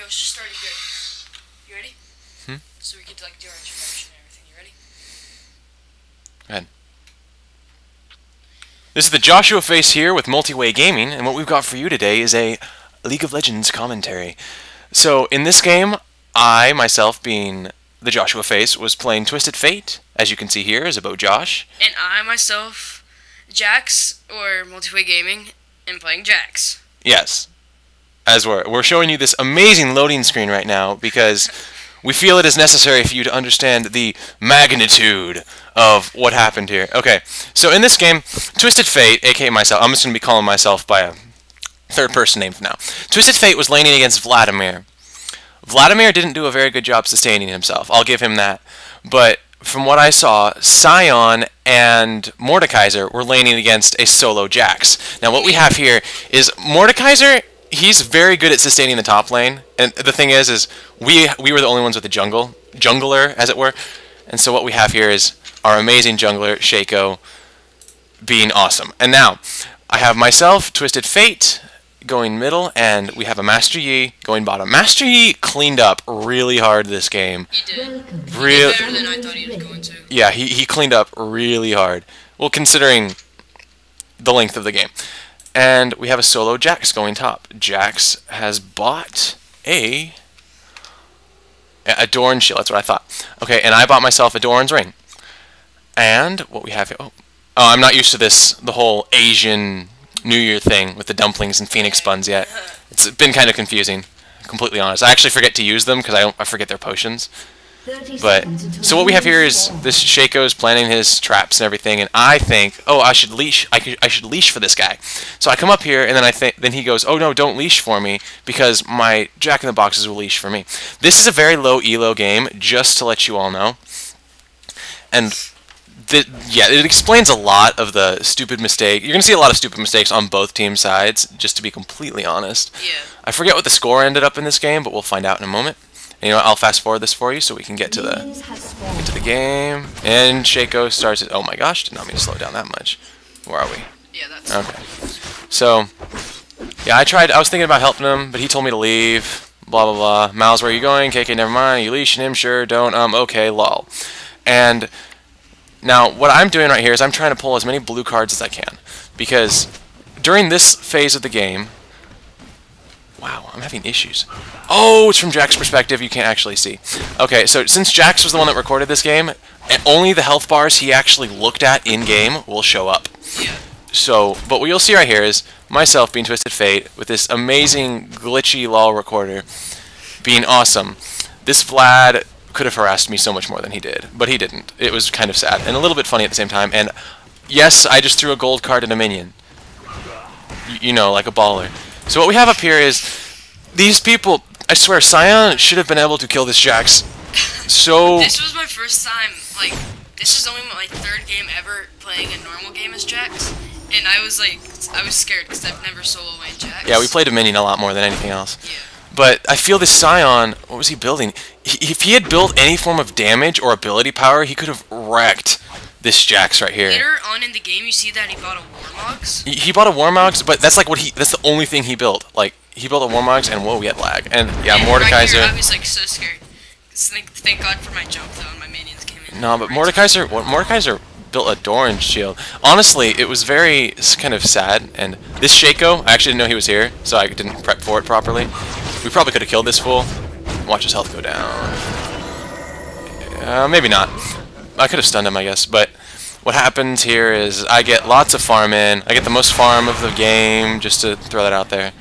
let's just start it good. You ready? So we could like do our introduction and everything. You ready? Go ahead. This is the Joshua Face here with Multiway Gaming, and what we've got for you today is a League of Legends commentary. So in this game, I, myself being the Joshua Face, was playing TwistedFate, as you can see here, is about Josh. And I, myself, Jax, or Multiway Gaming, am playing Jax. Yes. As we're showing you this amazing loading screen right now, because we feel it is necessary for you to understand the magnitude of what happened here. Okay, so in this game, TwistedFate, aka myself, I'm just going to be calling myself by a third-person name for now. TwistedFate was laning against Vladimir. Vladimir didn't do a very good job sustaining himself, I'll give him that. But from what I saw, Sion and Mordekaiser were laning against a solo Jax. Now what we have here is Mordekaiser, he's very good at sustaining the top lane, and the thing is we were the only ones with the jungler, as it were. And so what we have here is our amazing jungler, Shaco, being awesome. And now, I have myself, TwistedFate, going middle, and we have a Master Yi going bottom. Master Yi cleaned up really hard this game. He did. He did better than I thought he was going to. Yeah, he cleaned up really hard. Well, considering the length of the game. And we have a solo Jax going top. Jax has bought a Doran's shield, that's what I thought. Okay, and I bought myself a Doran's ring. And what we have here, oh, I'm not used to this, the whole Asian New Year thing with the dumplings and phoenix buns yet. It's been kind of confusing, completely honest. I actually forget to use them because I forget their potions. But so what we have here is this Shaco's planning his traps and everything, and I think, oh, I should leash for this guy. So I come up here, and then he goes, oh no, don't leash for me because my Jack in the Boxes will leash for me. This is a very low elo game, just to let you all know. And yeah, it explains a lot of the stupid mistake. You're gonna see a lot of stupid mistakes on both team sides, just to be completely honest. Yeah. I forget what the score ended up in this game, but we'll find out in a moment. And, you know, I'll fast forward this for you so we can get to the game. And Shaco starts it. Oh my gosh, did not mean to slow down that much. Where are we? Yeah, that's okay. So yeah, I was thinking about helping him, but he told me to leave. Blah blah blah. Miles, where are you going? KK, never mind. Are you leashing him? Sure. Don't. Okay. Lol. And now what I'm doing right here is I'm trying to pull as many blue cards as I can, because during this phase of the game. Wow, I'm having issues. Oh, it's from Jax's perspective, you can't actually see. Okay, so since Jax was the one that recorded this game, only the health bars he actually looked at in-game will show up. Yeah. So, but what you'll see right here is myself being TwistedFate with this amazing glitchy LoL recorder being awesome. This Vlad could have harassed me so much more than he did, but he didn't. It was kind of sad and a little bit funny at the same time, and yes, I just threw a gold card at a minion. You know, like a baller. So what we have up here is these people. I swear, Sion should have been able to kill this Jax. So this was my first time. Like, this is only my third game ever playing a normal game as Jax, and I was scared because I've never solo laid Jax. Yeah, we played a minion a lot more than anything else. Yeah. But I feel this Sion. What was he building? If he had built any form of damage or ability power, he could have wrecked this Jax right here. Later on in the game, you see that he bought a Warmogs. He bought a Warmogs, but that's like that's the only thing he built. Like, he built a Warmogs, and whoa, we had lag. And yeah, Mordekaiser. Right here, I was like so scared. Thank God for my jump though, and my minions came in. No, but Mordekaiser built a Doran's shield. Honestly, it was very kind of sad. And this Shaco, I actually didn't know he was here, so I didn't prep for it properly. We probably could have killed this fool. Watch his health go down. Maybe not. I could have stunned him, I guess, but what happens here is I get lots of farm in. I get the most farm of the game, just to throw that out there.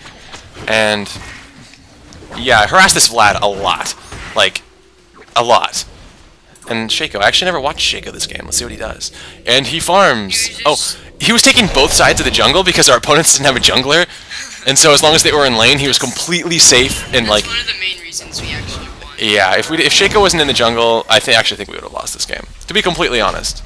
And yeah, I harassed this Vlad a lot. Like, a lot. And Shaco, I actually never watched Shaco this game. Let's see what he does. And he farms. Oh, he was taking both sides of the jungle because our opponents didn't have a jungler. And so as long as they were in lane, he was completely safe. And like, that's one of the main reasons we actually won. Yeah, if Shaco wasn't in the jungle, I actually think we would have lost this game, to be completely honest.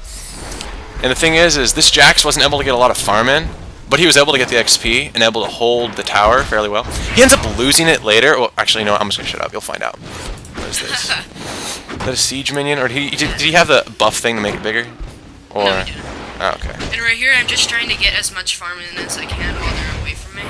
And the thing is this Jax wasn't able to get a lot of farm in, but he was able to get the XP and able to hold the tower fairly well. He ends up losing it later. Well, actually, no, I'm just gonna shut up. You'll find out. What is this? Is that a siege minion, or did he have the buff thing to make it bigger? Or no, he didn't. Oh, okay. And right here, I'm just trying to get as much farm in as I can while they're away from me.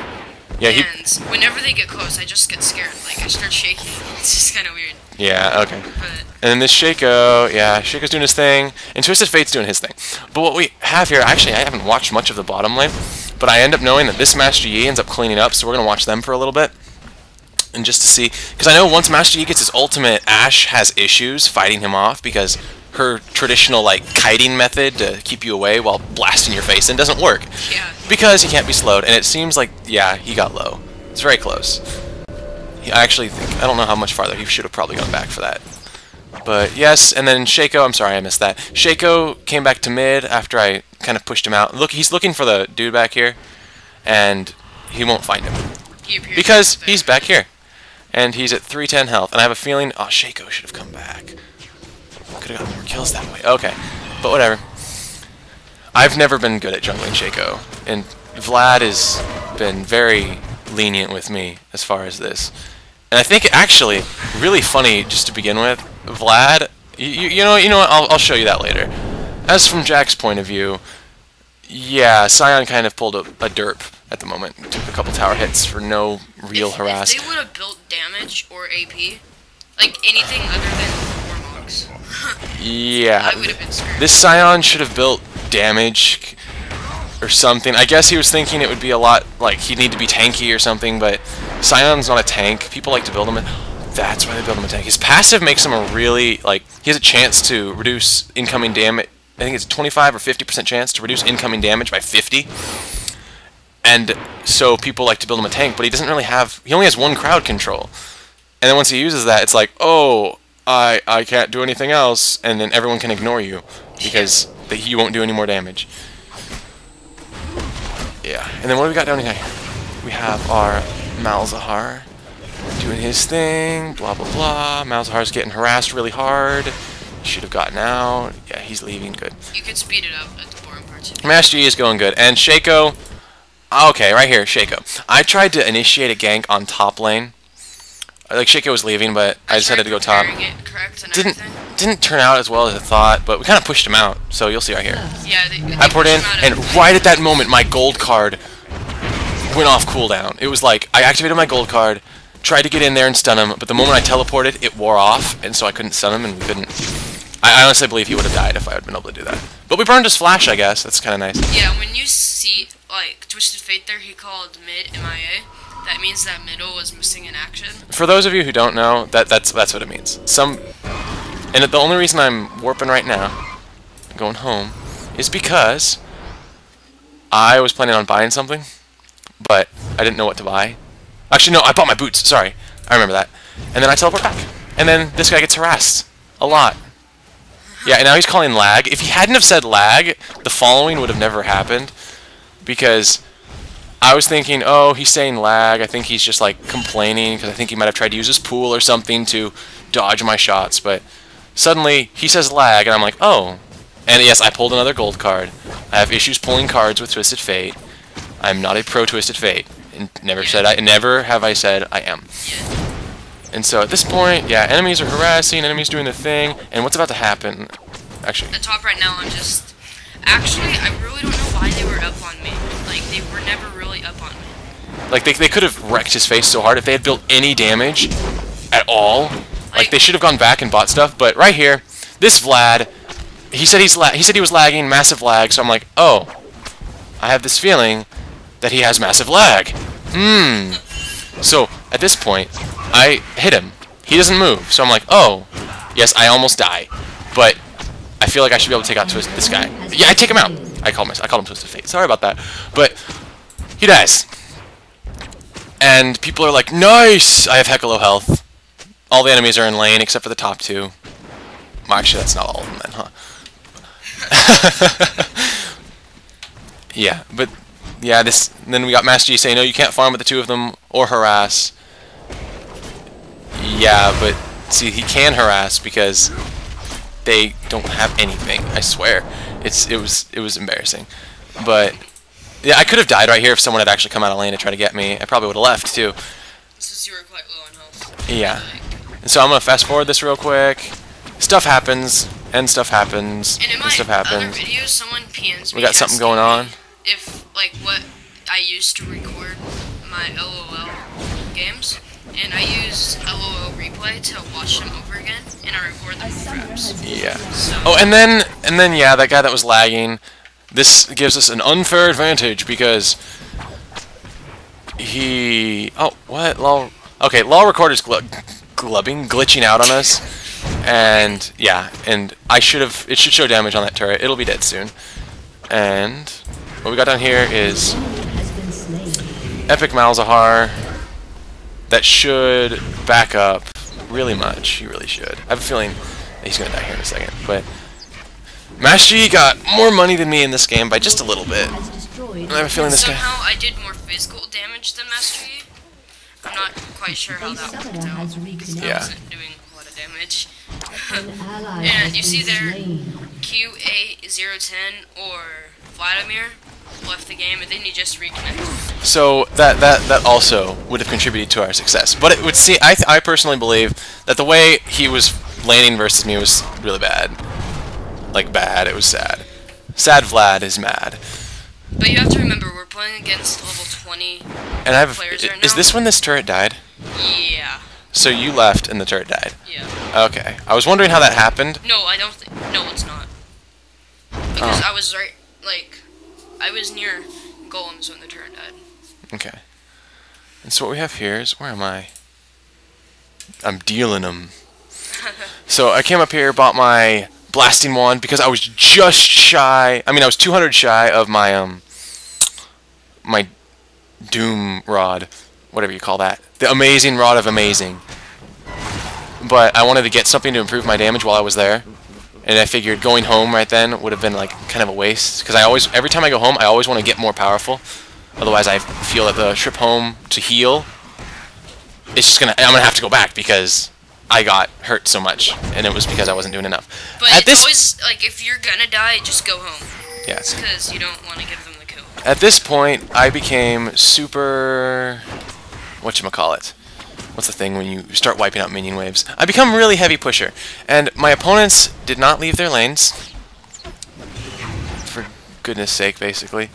Yeah, and whenever they get close, I just get scared. Like, I start shaking. It's just kind of weird. Yeah, okay. But And then this Shaco, yeah, Shaco's doing his thing, and TwistedFate's doing his thing. But what we have here, actually, I haven't watched much of the bottom lane, but I end up knowing that this Master Yi ends up cleaning up, so we're going to watch them for a little bit. And just to see, because I know once Master Yi gets his ultimate, Ashe has issues fighting him off, because her traditional, like, kiting method to keep you away while blasting your face in doesn't work. yeah, Because he can't be slowed, and it seems like, yeah, he got low. It's very close. I actually think, I don't know how much farther, he should have probably gone back for that. But yes, and then Shaco, I'm sorry I missed that. Shaco came back to mid after I kind of pushed him out. Look, he's looking for the dude back here, and he won't find him. Because he's back here. And he's at 310 health, and I have a feeling, oh, Shaco should have come back. Could have gotten more kills that way. Okay, but whatever. I've never been good at jungling Shaco, and Vlad has been very lenient with me as far as this. And I think actually really funny just to begin with, Vlad. You know what? I'll show you that later. As from Jack's point of view, yeah, Sion kind of pulled a derp at the moment. Took a couple tower hits for no real harass. If they would have built damage or AP, like anything other than Warmogs, yeah, I would have been screwed. this Sion should have built damage or something. I guess he was thinking it would be a lot, like he'd need to be tanky or something, but Sion's not a tank. People like to build him. That's why they build him a tank. His passive makes him a really, like, he has a chance to reduce incoming damage. I think it's a 25 or 50% chance to reduce incoming damage by 50. And so people like to build him a tank, but he doesn't really have, he only has one crowd control. And then once he uses that, it's like, oh, I can't do anything else, and then everyone can ignore you because you won't do any more damage. Yeah, and then what do we got down here? We have our Malzahar doing his thing, blah blah blah. Malzahar's getting harassed really hard. Should have gotten out. Yeah, he's leaving. Good. You could speed it up at the boring parts. Master Yi is going good. And Shaco, okay, right here, Shaco. I tried to initiate a gank on top lane. Like, Shaco was leaving, but I decided to go top. Didn't turn out as well as I thought, but we kind of pushed him out, so you'll see right here. Yeah, I poured in, and right at that moment, my gold card went off cooldown. It was like, I activated my gold card, tried to get in there and stun him, but the moment I teleported, it wore off, and so I couldn't stun him, and we couldn't. I honestly believe he would have died if I had been able to do that. But we burned his flash, I guess. That's kind of nice. Yeah, when you see, like, TwistedFate there, he called mid MIA. That means that middle was missing in action. For those of you who don't know, that's what it means. And the only reason I'm warping right now, going home, is because I was planning on buying something, but I didn't know what to buy. Actually, no, I bought my boots. Sorry, I remember that. And then I teleport back, and then this guy gets harassed a lot. Yeah, and now he's calling lag. If he hadn't have said lag, the following would have never happened, because I was thinking, oh, he's saying lag. I think he's just like complaining because I think he might have tried to use his pool or something to dodge my shots. But suddenly he says lag, and I'm like, oh. And yes, I pulled another gold card. I have issues pulling cards with TwistedFate. I'm not a pro TwistedFate, and never have I said I am. And so at this point, yeah, enemies are harassing, enemies doing their thing, and what's about to happen? Actually, at the top right now, I'm just. Actually, I really don't know why they were up on me. Like, they were never really up on me. Like, they could have wrecked his face so hard if they had built any damage at all. Like, they should have gone back and bought stuff. But right here, this Vlad, he said he was lagging, massive lag. So I'm like, oh, I have this feeling that he has massive lag. So at this point, I hit him. He doesn't move. So I'm like, oh, yes, I almost die, but I feel like I should be able to take out this guy. Yeah, I take him out. I called him TwistedFate. Sorry about that. But he dies. And people are like, nice! I have heck of low health. All the enemies are in lane except for the top two. Well, actually, that's not all of them then, huh? Yeah, but yeah, then we got Master Yi saying, no, you can't farm with the two of them or harass. Yeah, but see, he can harass because they don't have anything. I swear, it was embarrassing. But yeah, I could have died right here if someone had actually come out of lane to try to get me. I probably would have left too. Since you were quite low on health. Yeah. And so I'm gonna fast forward this real quick. Stuff happens, and stuff happens, and in my stuff happens. Other videos, someone PNs me. We got something going on. If like what I used to record my LOL games, and I use LOL replay to watch them over again, and I record the reps. Yeah. So, Oh, and then yeah, that guy that was lagging. This gives us an unfair advantage because he. Oh, what? LOL. Okay, LOL recorder's glitching out on us, and yeah, and it should show damage on that turret. It'll be dead soon. And what we got down here is Epic Malzahar. That should back up really much. He really should. I have a feeling he's gonna die here in a second, but Master Yi got more money than me in this game by just a little bit. And I have a feeling this guy. Somehow I did more physical damage than Master Yi. I'm not quite sure how that worked out, because I wasn't doing a lot of damage. And you see there, Q8010 or Vladimir left the game, and then he just reconnected. So that also would have contributed to our success. But it would see. I personally believe that the way he was laning versus me was really bad. Like bad. It was sad. Sad Vlad is mad. But you have to remember, we're playing against level 20 and I have. players right now. Is this when this turret died? Yeah. So you left and the turret died. Yeah. Okay. I was wondering how that happened. No, I don't think. No, it's not. Because I was right. Like, I was near golems when the turret died. Okay. And so what we have here is, where am I? I'm dealing them. So I came up here, bought my blasting wand because I was just shy. I mean, I was 200 shy of my my doom rod, whatever you call that, the amazing rod of amazing. But I wanted to get something to improve my damage while I was there, and I figured going home right then would have been like kind of a waste, because every time I go home, I always want to get more powerful. Otherwise, I feel that the trip home to heal, I'm gonna have to go back because I got hurt so much, and it was because I wasn't doing enough. But it's always like, if you're gonna die, just go home. Yes. Because you don't want to give them the kill. At this point, I became super. Whatchamacallit? What's the thing when you start wiping out minion waves? I become really heavy pusher, and my opponents did not leave their lanes. For goodness sake, basically.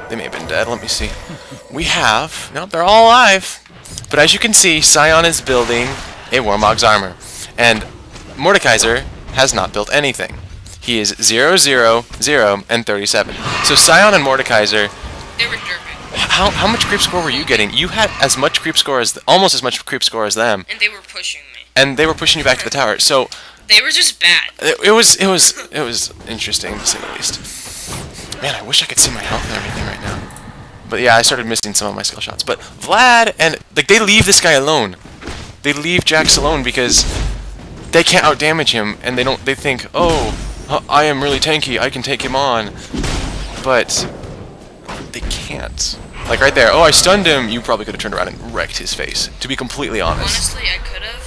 They may have been dead. Let me see. We have. Nope, they're all alive. But as you can see, Sion is building a Warmog's armor. And Mordekaiser has not built anything. He is 0, 0, 0, and 37. So Sion and Mordekaiser. They were derping. How much creep score were you getting? You had as much creep score as almost as much creep score as them. And they were pushing me. And they were pushing you back to the tower. So they were just bad. It was interesting to say the least. Man, I wish I could see my health and everything right now. But yeah, I started missing some of my skill shots. But Vlad and they leave this guy alone. They leave Jax alone because they can't outdamage him, and they think, oh, I am really tanky, I can take him on. But they can't. Like right there, oh, I stunned him. You probably could have turned around and wrecked his face, to be completely honest. Honestly, I could have.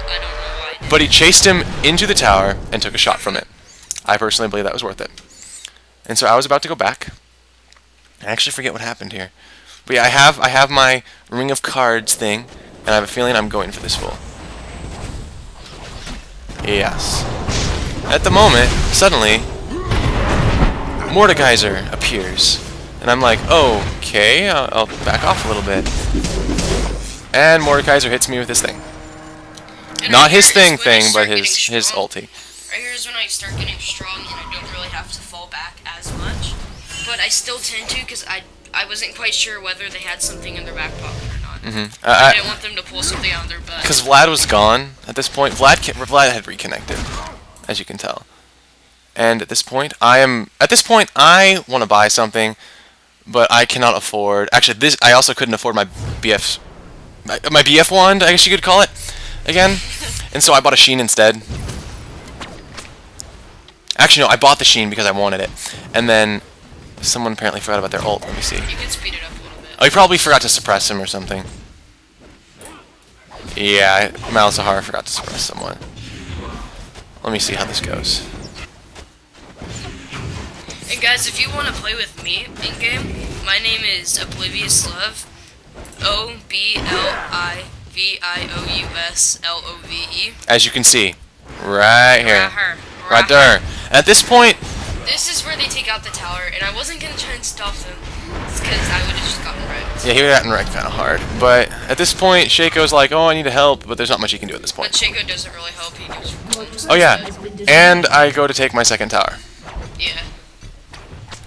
I don't know why. But he chased him into the tower and took a shot from it. I personally believe that was worth it. And so I was about to go back. I actually forget what happened here. But yeah, I have my Ring of Cards thing, and I have a feeling I'm going for this fool. Yes. At the moment, suddenly, Mordekaiser appears. And I'm like, oh, okay, I'll back off a little bit. And Mordekaiser hits me with his thing. And not his thing, but his ulti. Right here is when I start getting strong, and I don't really have to fall back as much. But I still tend to, because I wasn't quite sure whether they had something in their back pocket or not. I didn't want them to pull something out of their butt. Because Vlad was gone at this point. Vlad had reconnected, as you can tell. And at this point, I want to buy something, but I cannot afford. Actually, I also couldn't afford my BF wand, I guess you could call it, again. And so I bought a Sheen instead. Actually, no, I bought the Sheen because I wanted it. And then someone apparently forgot about their ult. Let me see. You can speed it up a little bit. Oh, he probably forgot to suppress him or something. Yeah, Malzahar forgot to suppress someone. Let me see how this goes. And guys, if you want to play with me in-game, my name is Oblivious Love. OBLIVIOUSLOVE. As you can see, right here. Right there. At this point, This is where they take out the tower, and I wasn't gonna try and stop them, because I would have just gotten wrecked. Yeah, he would have gotten wrecked kind of hard. But at this point, Shaco's like, oh, I need help, but there's not much he can do at this point. But Shaco doesn't really help. He goes. Oh yeah, and I go to take my second tower. Yeah.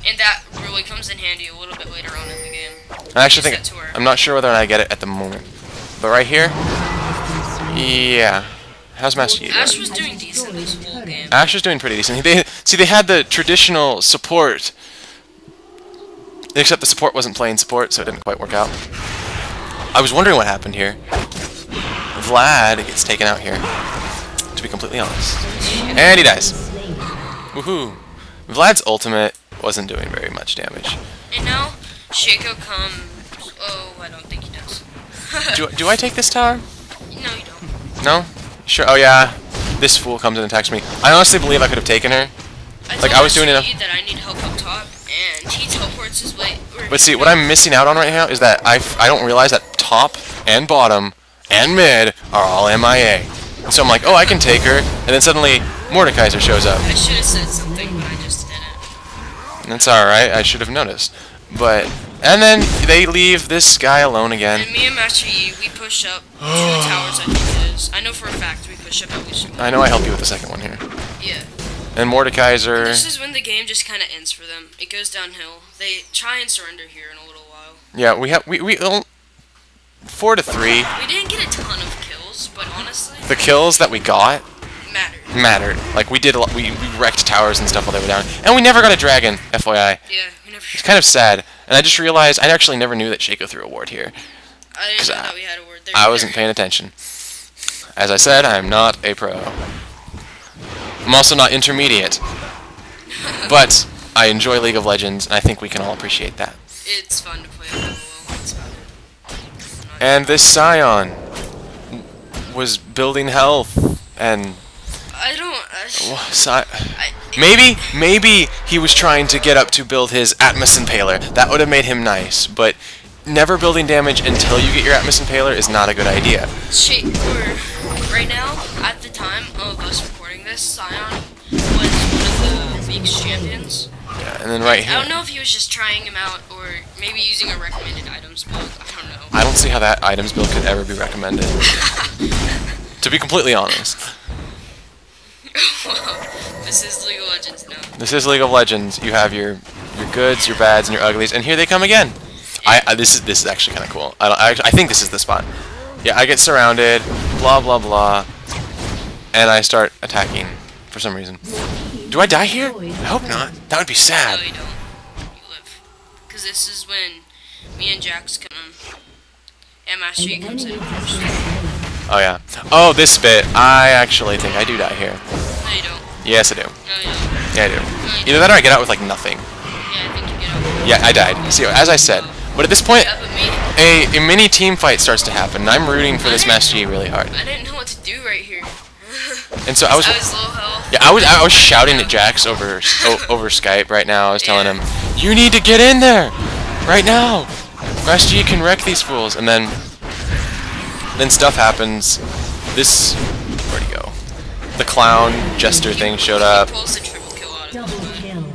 And that really comes in handy a little bit later on in the game. I actually think I'm not sure whether I get it at the moment, but right here, yeah. How's Master Yi doing? Ash was doing decent this whole game. Ash was doing pretty decent. They had the traditional support, except the support wasn't playing support, so it didn't quite work out. I was wondering what happened here. Vlad gets taken out here, to be completely honest, and he dies. Woohoo! Vlad's ultimate wasn't doing very much damage. And now Shaco comes. Oh, I don't think he does. do I take this tower? No, you don't. No? Sure. Oh yeah. This fool comes and attacks me. I honestly believe I could have taken her. I was doing enough. That I need help up top, and he teleports his way. But see, what I'm missing out on right now is that I don't realize that top and bottom and mid are all MIA. And so I'm like, oh, I can take her, and then suddenly Mordekaiser shows up. I should have said something, but I just didn't. That's alright, I should have noticed. And then they leave this guy alone again. And me and Master Yi, we push up 2 towers, I think it is. I know for a fact we push up at least 1. I know I helped you with the second one here. Yeah. And Mordekaiser... This is when the game just kind of ends for them. It goes downhill. They try and surrender here in a little while. Yeah, we 4 to 3. We didn't get a ton of kills, but honestly... The kills that we got... mattered. Like, we did a lot, we wrecked towers and stuff while they were down. And we never got a dragon, FYI. Yeah, we never... It's kind of sad. And I just realized, I actually never knew that Shaco threw a ward here. I didn't know that we had a ward there. I wasn't paying attention. As I said, I'm not a pro. I'm also not intermediate. But I enjoy League of Legends, and I think we can all appreciate that. It's fun to play LoL. That's about it. And this Scion was building health, and... Maybe he was trying to get up to build his Atmos Impaler. That would have made him nice, but never building damage until you get your Atmos Impaler is not a good idea. Right now, at the time of us recording this, Scion was one of the Week's champions. Yeah, and then right here... I don't know if he was just trying him out, or maybe using a recommended items build. I don't know. I don't see how that items build could ever be recommended. To be completely honest. This is League of Legends now. This is League of Legends. You have your goods, your bads, and your uglies, and here they come again. This is actually kind of cool. I think this is the spot. Yeah, I get surrounded, blah blah blah, and I start attacking for some reason. Do I die here? I hope not. That would be sad. No, you don't. You live. Because this is when me and Jax come, and Master Yi comes in. Oh yeah. Oh, this bit. I actually think I do die here. No, you don't. Yes, I do. No, you don't. Yeah, I do. No, Either that or I get out with like nothing. Yeah, I think you get out. Yeah, I died. See, as I said. But at this point, a mini team fight starts to happen, and I'm rooting for this Master Yi really hard. I didn't know what to do right here. And so I was low health. Yeah, I was shouting at Jax over Skype right now. I was telling him, "You need to get in there right now. Master Yi can wreck these fools." And then stuff happens. Where'd he go? The clown jester thing showed up.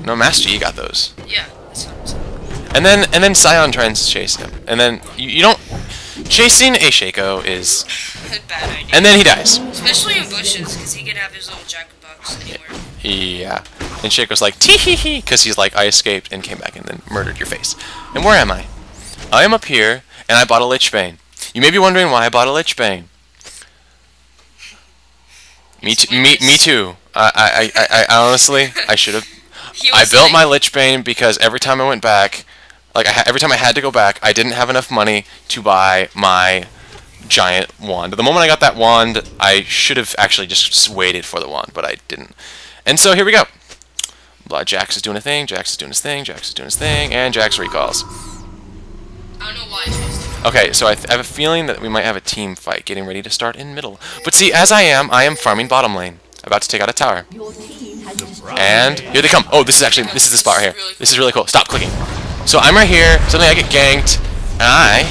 No, Master Yi got those. Yeah. And then Scion tries to chase him. And then you don't... Chasing a Shaco is... a bad idea. And then he dies. Especially in bushes, because he could have his little jack-in-the-box anywhere. Yeah. And Shaco's like, tee-hee-hee, because he's like, I escaped and came back and then murdered your face. And where am I? I am up here, and I bought a Lich Bane. You may be wondering why I bought a Lich Bane. Me too. I honestly, I should have... I built my Lich Bane because every time I went back... every time I had to go back, I didn't have enough money to buy my giant wand. The moment I got that wand, I should have actually just waited for the wand, but I didn't. And so here we go. Jax is doing a thing, Jax is doing his thing, Jax is doing his thing, and Jax recalls. I don't know why it's supposed to. Okay, so I have a feeling that we might have a team fight getting ready to start in middle. But see, as I am farming bottom lane. About to take out a tower. And here they come. Oh, this is the spot right here. This is really cool. Stop clicking. So I'm right here, suddenly I get ganked, and I,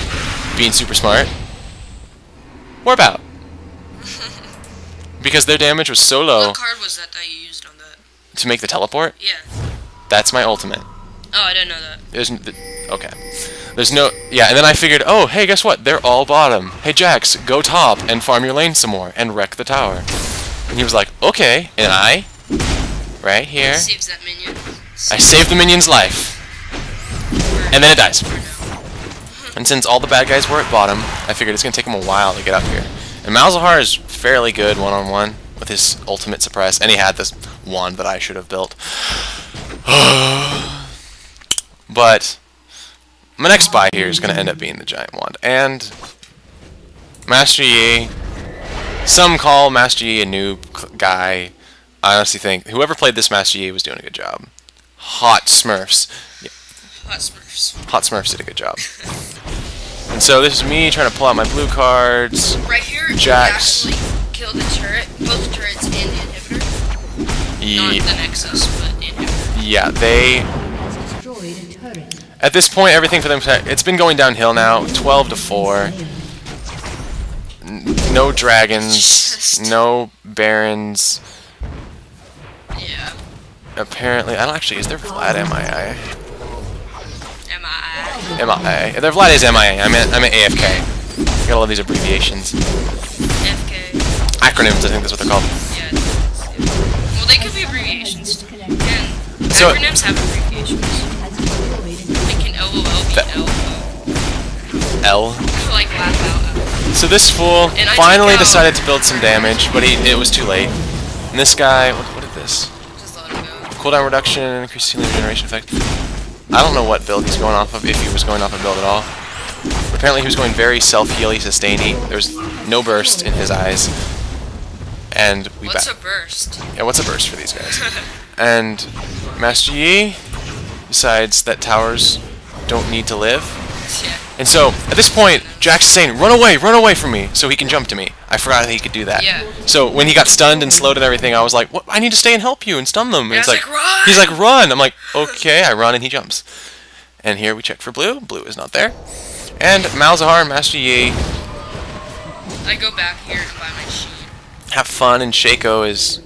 being super smart, warp out. Because their damage was so low. What card was that you used on that? To make the teleport? Yeah. That's my ultimate. Oh, I didn't know that. Okay. There's no... Yeah, and then I figured, oh, hey, guess what? They're all bottom. Hey, Jax, go top and farm your lane some more and wreck the tower. And he was like, okay. And I, right here, Saves that minion. I saved the minion's life. And then it dies. And since all the bad guys were at bottom, I figured it's going to take him a while to get up here. And Malzahar is fairly good one-on-one with his ultimate suppress. And he had this wand that I should have built. But my next buy here is going to end up being the giant wand. And Master Yi, some call Master Yi a noob guy. I honestly think whoever played this Master Yi was doing a good job. Hot Smurfs. Yeah. Hot Smurfs. Hot Smurfs did a good job. And so this is me trying to pull out my blue cards. Right here, Jax. you actually kill the turret, both turrets and the inhibitor. Not the Nexus, but the inhibitor. Yeah, they... At this point, everything for them, it's been going downhill now. 12-4. No dragons, no barons. Yeah. Apparently, I don't actually. Is there Vlad MIA? MIA. MIA. If there Vlad is MIA, I'm at AFK. I got all of these abbreviations. FK. Acronyms, I think that's what they're called. Yeah. Well, they could be abbreviations. And So, acronyms have abbreviations. Like an LOL be L. Like laugh out. So this fool finally decided to build some damage, but it was too late. And this guy, what did this? Just let him go. Cooldown reduction, increased healing regeneration effect. I don't know what build he's going off of, if he was going off a build at all. But apparently he was going very self-healy, sustainy. There's no burst in his eyes. And we What's a burst? Yeah, what's a burst for these guys? And Master Yi decides that towers don't need to live. Yeah. And so, at this point, Jax is saying, run away from me, so he can jump to me. I forgot that he could do that. Yeah. So, when he got stunned and slowed and everything, I was like, what? I need to stay and help you and stun them. And Yeah, it's like, run! he's like, run! I'm like, okay, I run and he jumps. And here we check for blue. Blue is not there. And Malzahar, Master Yi, I go back here and buy my sheet. have fun, and Shaco is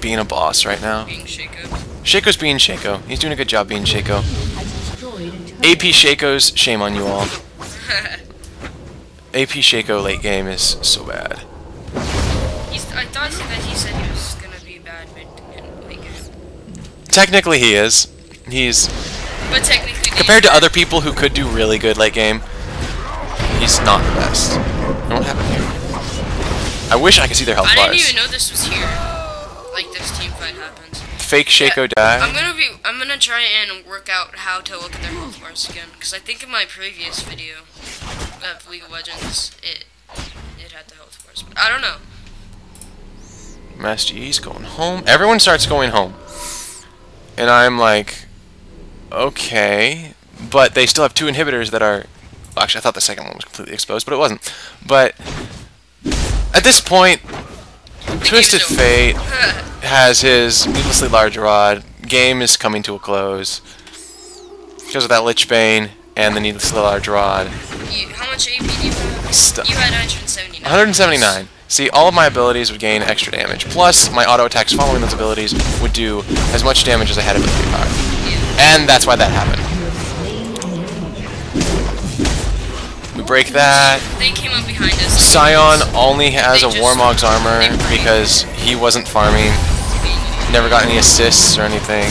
being a boss right now. Being Shaco. Shaco's being Shaco. He's doing a good job being Shaco. AP Shaco's, shame on you all. AP Shaco late game is so bad. I thought that he said he was gonna be bad mid late game. Technically he is. He's... But technically... Compared to other people who could do really good late game, he's not the best. And what happened here? I wish I could see their health bars. I didn't even know this was here. Like this team fight happens. Fake Shaco died. I'm gonna try and work out how to look at their health bars again, because I think in my previous video of League of Legends, it had the health bars. But I don't know. Master Yi's going home. Everyone starts going home. And I'm like, okay. But they still have two inhibitors that are... Well, actually, I thought the second one was completely exposed, but it wasn't. But at this point, TwistedFate has his needlessly large rod. Game is coming to a close because of that Lich Bane and the needlessly large rod. How much AP do you have? You had 179. 179. See, all of my abilities would gain extra damage. Plus, my auto attacks following those abilities would do as much damage as I had ability power. Yeah. And that's why that happened. We break that. They came up behind us. Scion only has a Warmog's armor because he wasn't farming. Never got any assists or anything.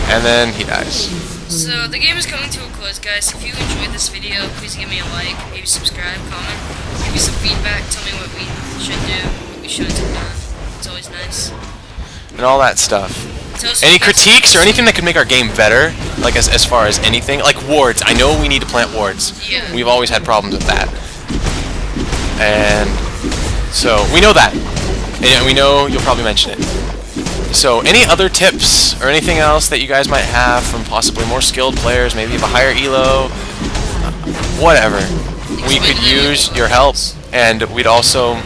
And then he dies. So the game is coming to a close, guys. If you enjoyed this video, please give me a like, maybe subscribe, comment, give me some feedback, tell me what we should do, what we shouldn't have done. It's always nice. And all that stuff. Any critiques or anything that could make our game better, like as far as anything, like wards. I know we need to plant wards. Yeah. We've always had problems with that. And so we know that. And we know you'll probably mention it. So any other tips or anything else that you guys might have from possibly more skilled players, maybe of a higher elo, whatever. We could use your help, and we'd also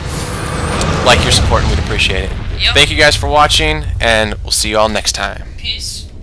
like your support, and we'd appreciate it. Yep. Thank you guys for watching, and we'll see you all next time. Peace.